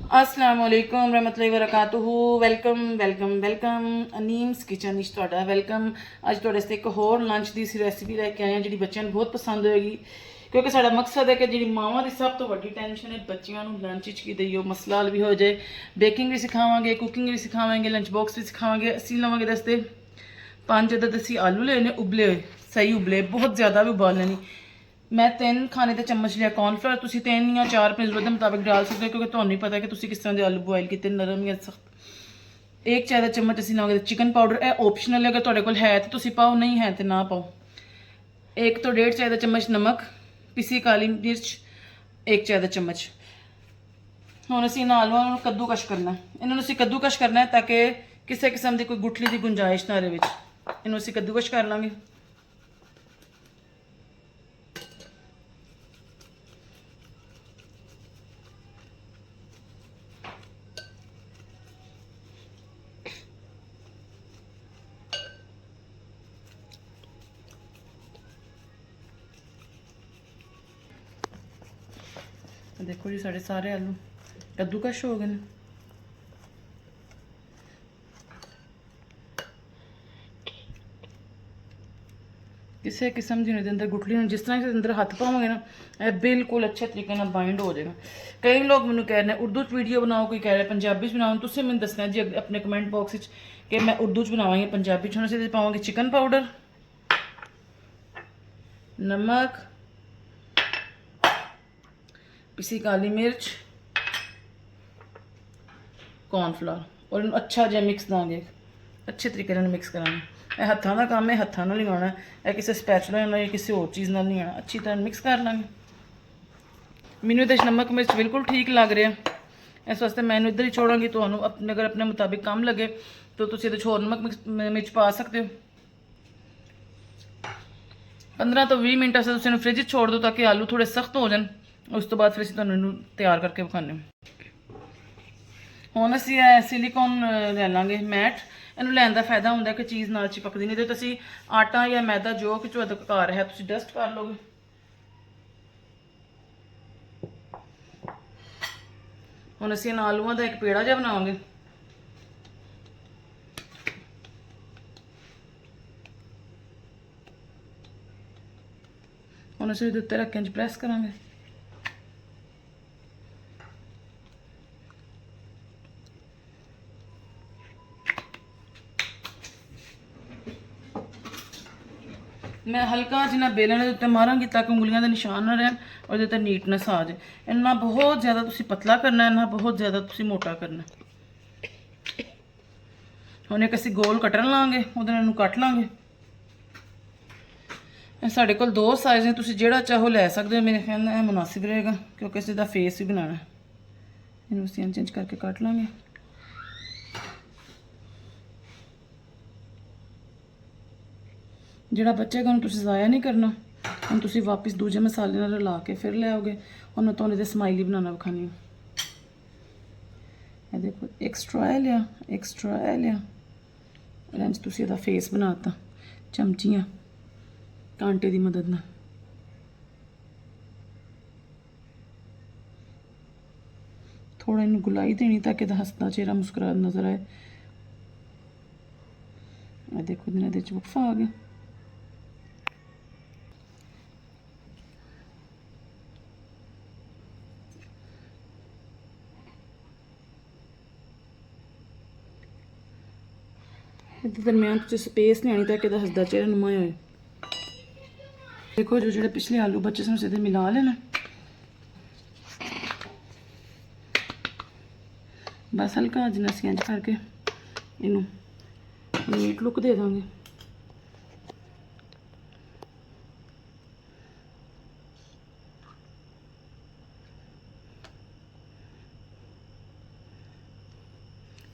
अस्सलाम वालेकुम रहमतुल्लाहि वबरकातुहू। वेलकम वेलकम वेलकम अनीम्स किचन विच तुहाडा वेलकम। अज तुहाडे वास्ते एक होर लंच की रेसिपी लैके आए हैं जी बच्चों को बहुत पसंद होएगी, क्योंकि साडा मकसद है कि जी मावां की सब तो वड्डी टेंशन है बच्चों को लंच की दईओ, मसला हल भी हो जाए। बेकिंग भी सिखावांगे, कुकिंग भी सिखावांगे, लंच बॉक्स भी सिखावांगे। असीं लवांगे दसते 5 अदद असीं आलू लेने उबले हुए, सही उबले, बहुत ज़्यादा भी उबालने नहीं। मैं 3 खाने के चम्मच लिया कॉर्नफ्लोर, तुम 3 या 4 अपनी जरूरत के मुताबिक डाल सकते हो, क्योंकि तुम्हें पता है कि तुम किस तरह के आलू बॉयल किए, नरम या सख्त। 1 चाय का चम्मच असीं लाओगे चिकन पाउडर, यह ऑप्शनल है, अगर तुहाडे कोल है तो तुसीं पाओ, नहीं है तो ना पाओ। 1 तो 1.5 चाय का चम्मच नमक, पिसी काली मिर्च 1 चाय का चम्मच। हुण असीं इन्हां आलूआं नूं कद्दूकश करना है, इन्हां नूं असीं कद्दूकश करना है ताकि किसी किस्म की कोई गुठली की गुंजाइश ना रहे विच। इन्हूं असीं कद्दूकश कर लांगे। देखो जी साढ़े सारे आलू कद्दूकश हो गए हैं। किसी किस्म की अंदर गुठली जिस तरह के अंदर हथ पावे ना, यह बिल्कुल अच्छे तरीके बाइंड हो जाएगा। कई लोग मैंने कह रहे हैं उर्दू वीडियो बनाओ, कोई कह रहा है पंजाबी बनाओ। तुम मैंने दसना जी अपने कमेंट बॉक्स कि मैं उर्दू बनावांगी पंजाबी। हम असीं पावांगे चिकन पाउडर, नमक, पिसी काली मिर्च, कॉर्नफ्लोर, और इन्हें अच्छा जहा मिक्स देंगे, अच्छे तरीके मिक्स करांगे। यह हत्थों का काम है, हत्थों नाल ही आना है, यह किसी स्पैचुला या किसी होर चीज़ नाल नहीं आना। अच्छी तरह मिक्स कर लाँगे। मैनू ये नमक मिर्च बिल्कुल ठीक लग रहा है, इस वास्ते मैं इधर ही छोड़ांगी। तो अपने अगर अपने मुताबिक कम लगे तो तुम ये होर नमक मिर्च पा सकते हो। 15 तो 20 मिनट से तुम फ्रिज छोड़ दो ताकि आलू थोड़े सख्त हो जाए। उस तो बाद फिर असीं तुहानूं तैयार करके विखाने। हुण असीं सिलिकॉन ले लांगे मैट। इन्हूं लैण का फायदा होंदा है कि चीज़ नाल चिपकदी नहीं, तो तुसीं आटा या मैदा जो कि तुहाडे घर है तुसीं डस्ट कर लोगे। हुण असीं इन्हां आलूआं दा एक पेड़ा जिहा बनावांगे। हुण असीं इहदे उत्ते रख के इंज प्रैस करांगे। मैं हल्का जिन्ना बेलन के उत्ते मारांगी ताकि उंगलियां के निशान ना रहन और ये नीटनेस आ जाए। इन्ना बहुत ज़्यादा तुसीं पतला करना है, इन्ना बहुत ज़्यादा तुसीं मोटा करना। हुण एक असीं गोल कटर लाँगे, उहदे नाल कट लाँगे। साढ़े कोल 2 साइज़ हैं, तुसीं जिहड़ा चाहो लै सकदे हो। मेरे ख्याल नाल मुनासिब रहेगा, क्योंकि असीं इहदा फेस भी बनाना है। इन्हूं असीं इंज इंज करके कट लाँगे। जिहड़ा बचेगा उहनूं तुसीं ज़ाया नहीं करना। हम तुसीं वापस दूजे मसाले नाल रला के फिर ले आओगे। और मैं तुहानूं स्माइली बनाना विखानी हूँ। ये देखो एक्स्ट्रा है लिया, एक्स्ट्रा है लिया, इंज तुसीं इहदा फेस बनाता चमचियाँ कांटे की मदद नाल। थोड़ा इन्हूं गुलाई देनी ताकि इहदा हसदा चेहरा मुस्कुरा नज़र आए। ये देखो इहदे च वक्फा आ गया। दरम्यान स्पेस नहीं आनी ताकि हसदा चेहरा नुमा होए। देखो जो पिछले आलू बच्चे से सीधे मिला लेना, बस हल्का जिन्ना असीं इंज करके इनू नीट लुक दे देंगे।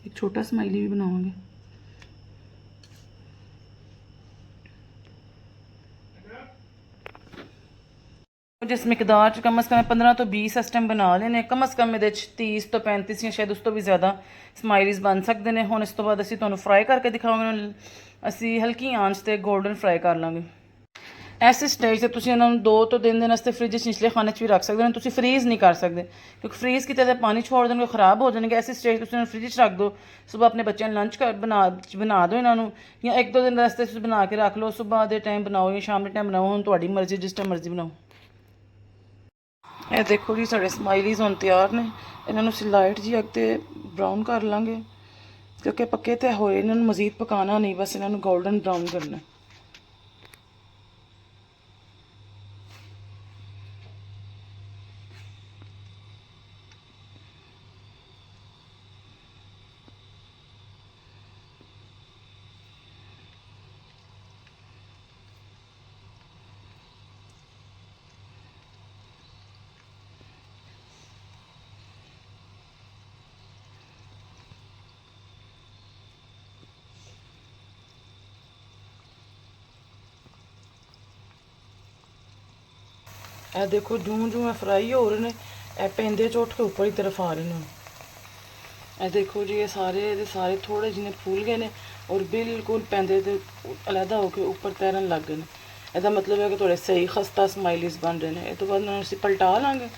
एक छोटा स्माइली भी बनावांगे। जिस मिकदार कम अज़ कम 15 तो 20 इस टाइम बना लेने, कम अज़ कम ये 30 तो 35 या शायद उस तो भी ज़्यादा स्माइलीज़ बन सकते हैं। हुण इस तो बाद असीं तुहानूं फ्राई करके दिखावांगे। असीं हल्की आंच ते गोल्डन फ्राई कर लांगे। ਐਸੇ ਸਟੇਜ ਤੇ ਤੁਸੀਂ ਇਹਨਾਂ ਨੂੰ 2 ਤੋਂ 3 ਦਿਨ ਵਾਸਤੇ ਫ੍ਰਿਜ 'ਚ ਨਿਚਲੇ ਖਾਣੇ 'ਚ ਵੀ ਰੱਖ ਸਕਦੇ ਹੋ। ਤੁਸੀਂ ਫਰੀਜ਼ ਨਹੀਂ ਕਰ ਸਕਦੇ ਕਿਉਂਕਿ ਫਰੀਜ਼ ਕੀਤੇ ਤੇ ਪਾਣੀ ਛੋੜ ਦੇਣਗੇ, ਖਰਾਬ ਹੋ ਜਾਣਗੇ। ਐਸੇ ਸਟੇਜ ਤੁਸੀਂ ਇਹਨਾਂ ਨੂੰ ਫ੍ਰਿਜ 'ਚ ਰੱਖ ਦਿਓ। ਸਵੇਰ ਆਪਣੇ ਬੱਚਿਆਂ ਨੂੰ ਲੰਚ ਬਣਾ ਦਿਓ ਇਹਨਾਂ ਨੂੰ, ਜਾਂ 1-2 ਦਿਨ ਵਾਸਤੇ ਤੁਸੀਂ ਬਣਾ ਕੇ ਰੱਖ ਲਓ। ਸਵੇਰ ਦੇ ਟਾਈਮ ਬਣਾਓ ਜਾਂ ਸ਼ਾਮ ਦੇ ਟਾਈਮ ਬਣਾਓ, ਹੁਣ ਤੁਹਾਡੀ ਮਰਜ਼ੀ, ਜਿਸ ਟਾਈਮ ਮਰਜ਼ੀ ਬਣਾਓ। ਇਹ ਦੇਖੋ ਜੀ ਸਾਡੇ ਸਮਾਈਲੀਜ਼ ਹੁਣ ਤਿਆਰ ਨੇ। ਇਹਨਾਂ ਨੂੰ ਅਸੀਂ ਲਾਈਟ ਜੀ ਅੱਗ ਤੇ ਬਰਾਊਨ ਕਰ ਲਾਂਗੇ ਕਿਉਂਕਿ ਪੱਕੇ ਤੇ ਹੋਏ, ਇਹਨਾਂ ਨੂੰ ਮਜ਼ੀਦ ਪਕਾਉਣਾ ਨਹੀਂ, ਬਸ ਇਹਨਾਂ ਨੂੰ ਗੋਲਡਨ ਬਰਾਊਨ ਕਰਨਾ। ਇਹ ਦੇਖੋ ਜੂੰ ਜੂੰ ਫਰਾਈ ਹੋ ਰਹੇ ਨੇ, ਇਹ ਪੈਂਦੇ ਚ ਉੱਠ ਕੇ ਉੱਪਰ ਹੀ ਤਰਫ ਆ ਰਹੇ ਨੇ। ਇਹ ਦੇਖੋ ਜੀ, ਇਹ ਸਾਰੇ ਦੇ ਸਾਰੇ ਥੋੜੇ ਜਿਹੇ ਫੂਲ ਗਏ ਨੇ ਔਰ ਬਿਲਕੁਲ ਪੈਂਦੇ ਤੇ ਅਲੱਗਾ ਹੋ ਕੇ ਉੱਪਰ ਤੈਰਨ ਲੱਗ ਗਏ ਨੇ। ਇਹਦਾ ਮਤਲਬ ਹੈ ਕਿ ਤੁਹਾਡੇ ਸਹੀ ਖਸਤਾ ਸਮਾਈਲੀਜ਼ ਬਣ ਰਹੇ ਨੇ। ਇਹ ਤੋਂ ਬਾਅਦ ਇਹਨਾਂ ਨੂੰ ਅਸੀਂ ਪਲਟਾ ਲਾਂਗੇ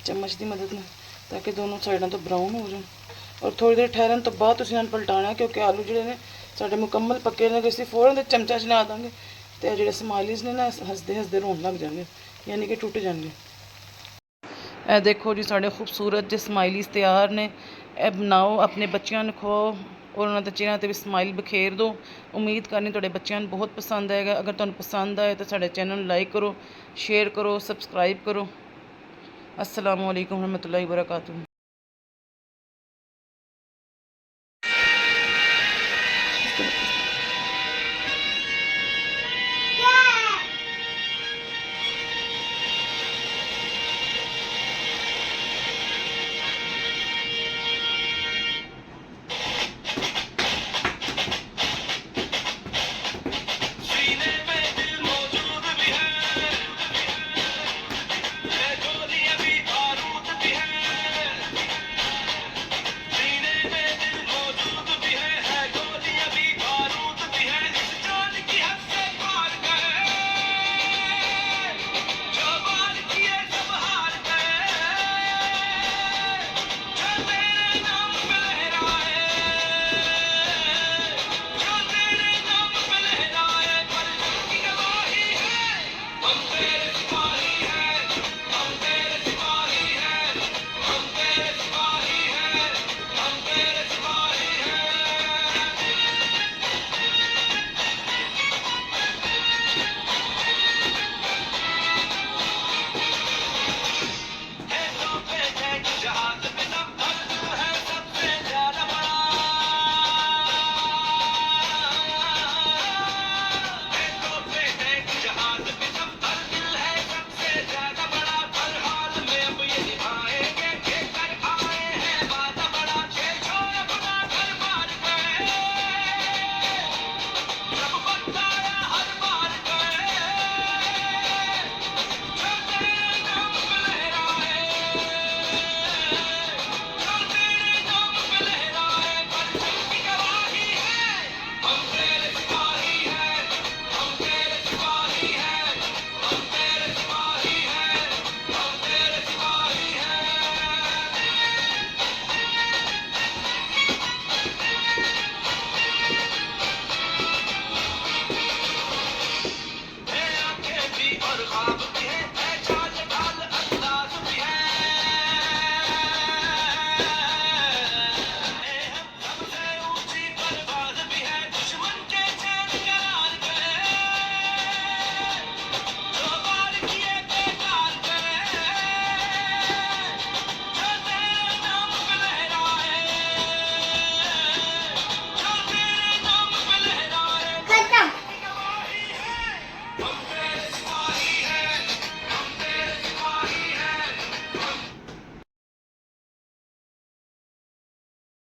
ਚਮਚ ਦੀ ਮਦਦ ਨਾਲ ਤਾਂ ਕਿ ਦੋਨੋਂ ਸਾਈਡਾਂ ਤੋਂ ਬਰਾਊਨ ਹੋ ਜਾਣ। ਔਰ ਥੋੜੀ ਦੇਰ ਠਹਿਰਨ ਤੋਂ ਬਾਅਦ ਤੁਸੀਂ ਇਹਨਾਂ ਨੂੰ ਪਲਟਾਣਾ ਕਿਉਂਕਿ ਆਲੂ ਜਿਹੜੇ ਨੇ ਸਾਡੇ ਮੁਕੰਮਲ ਪੱਕੇ ਨੇ। ਅਸੀਂ ਫੌਰਨ ਦੇ ਚਮਚਾ ਚਲਾ ਦਾਂਗੇ ਤੇ ਜਿਹੜੇ ਸਮਾਈਲੀਜ਼ ਨੇ ਨਾ ਹੱਸਦੇ ਹੱਸਦੇ ਰੋਣ ਲੱਗ ਜਾਣਗੇ, ਯਾਨੀ ਕਿ ਟੁੱਟ ਜਾਣਗੇ। ਇਹ ਦੇਖੋ ਜੀ ਸਾਡੇ ਖੂਬਸੂਰਤ ਜਿਹੇ ਸਮਾਈਲੀਜ਼ ਤਿਆਰ ਨੇ। ਇਹ ਬਣਾਓ, ਆਪਣੇ ਬੱਚਿਆਂ ਨੂੰ ਖਵਾਓ ਔਰ ਉਹਨਾਂ ਦੇ ਚਿਹਰਿਆਂ 'ਤੇ ਵੀ ਸਮਾਈਲ ਬਖੇਰ ਦਿਓ। ਉਮੀਦ ਕਰਨੀ ਤੁਹਾਡੇ ਬੱਚਿਆਂ ਨੂੰ ਬਹੁਤ ਪਸੰਦ ਆਏਗਾ। ਅਗਰ ਤੁਹਾਨੂੰ ਪਸੰਦ ਆਏ ਤਾਂ ਸਾਡੇ ਚੈਨਲ ਨੂੰ ਲਾਈਕ ਕਰੋ, ਸ਼ੇਅਰ ਕਰੋ, ਸਬਸਕ੍ਰਾਈਬ ਕਰੋ। अस्सलामु अलैकुम रहमतुल्लाहि व बरकातुहू।